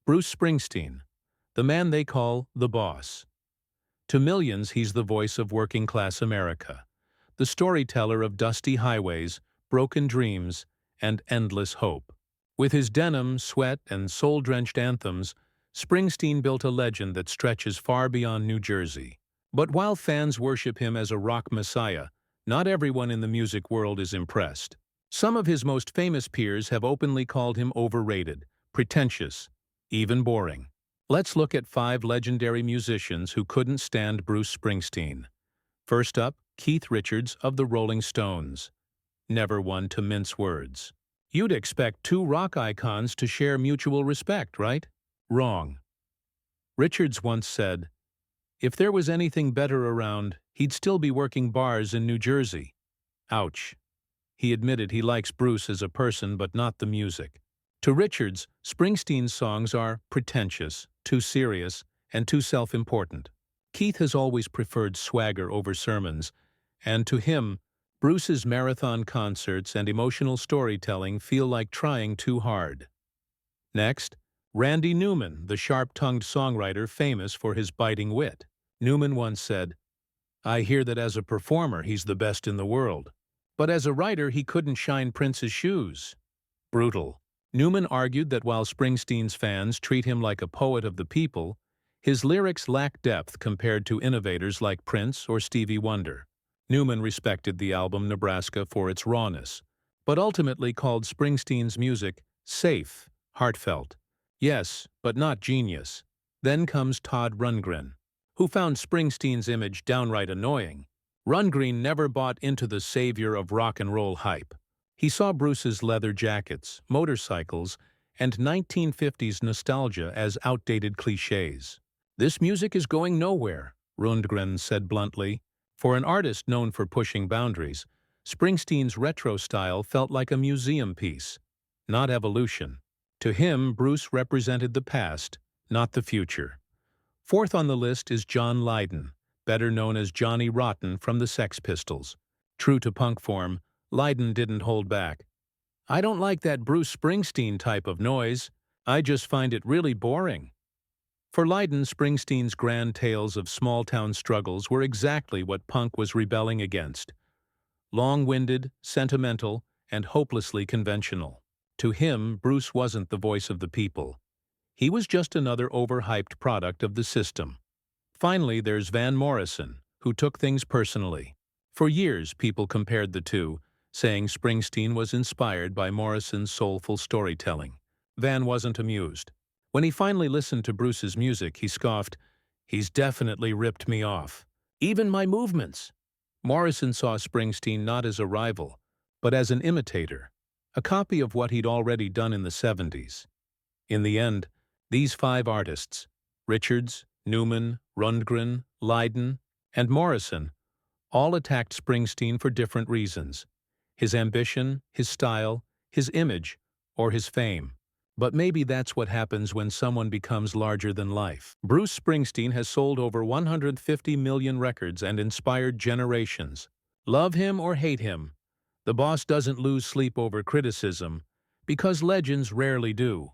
Bruce Springsteen, the man they call the boss. To millions, he's the voice of working-class America, the storyteller of dusty highways, broken dreams, and endless hope. With his denim, sweat, and soul-drenched anthems, Springsteen built a legend that stretches far beyond New Jersey. But while fans worship him as a rock messiah, not everyone in the music world is impressed. Some of his most famous peers have openly called him overrated, pretentious, even boring. Let's look at 5 legendary musicians who couldn't stand Bruce Springsteen. First up, Keith Richards of the Rolling Stones. Never one to mince words. You'd expect 2 rock icons to share mutual respect, right? Wrong. Richards once said, "If there was anything better around, he'd still be working bars in New Jersey." Ouch. He admitted he likes Bruce as a person but not the music. To Richards, Springsteen's songs are pretentious, too serious, and too self-important. Keith has always preferred swagger over sermons, and to him, Bruce's marathon concerts and emotional storytelling feel like trying too hard. Next, Randy Newman, the sharp-tongued songwriter famous for his biting wit. Newman once said, "I hear that as a performer he's the best in the world, but as a writer he couldn't shine Prince's shoes." Brutal. Newman argued that while Springsteen's fans treat him like a poet of the people, his lyrics lack depth compared to innovators like Prince or Stevie Wonder. Newman respected the album Nebraska for its rawness, but ultimately called Springsteen's music safe, heartfelt. Yes, but not genius. Then comes Todd Rundgren, who found Springsteen's image downright annoying. Rundgren never bought into the savior of rock and roll hype. He saw Bruce's leather jackets, motorcycles, and 1950s nostalgia as outdated cliches. "This music is going nowhere," Rundgren said bluntly. For an artist known for pushing boundaries, Springsteen's retro style felt like a museum piece, not evolution. To him, Bruce represented the past, not the future. Fourth on the list is John Lydon, better known as Johnny Rotten from the Sex Pistols. True to punk form, Lydon didn't hold back. "I don't like that Bruce Springsteen type of noise. I just find it really boring." For Lydon, Springsteen's grand tales of small-town struggles were exactly what punk was rebelling against. Long-winded, sentimental, and hopelessly conventional. To him, Bruce wasn't the voice of the people. He was just another overhyped product of the system. Finally, there's Van Morrison, who took things personally. For years, people compared the two, saying Springsteen was inspired by Morrison's soulful storytelling. Van wasn't amused. When he finally listened to Bruce's music, he scoffed, "He's definitely ripped me off. Even my movements." Morrison saw Springsteen not as a rival, but as an imitator, a copy of what he'd already done in the 70s. In the end, these 5 artists, Richards, Newman, Rundgren, Lydon, and Morrison, all attacked Springsteen for different reasons: his ambition, his style, his image, or his fame. But maybe that's what happens when someone becomes larger than life. Bruce Springsteen has sold over 150 million records and inspired generations. Love him or hate him, the boss doesn't lose sleep over criticism, because legends rarely do.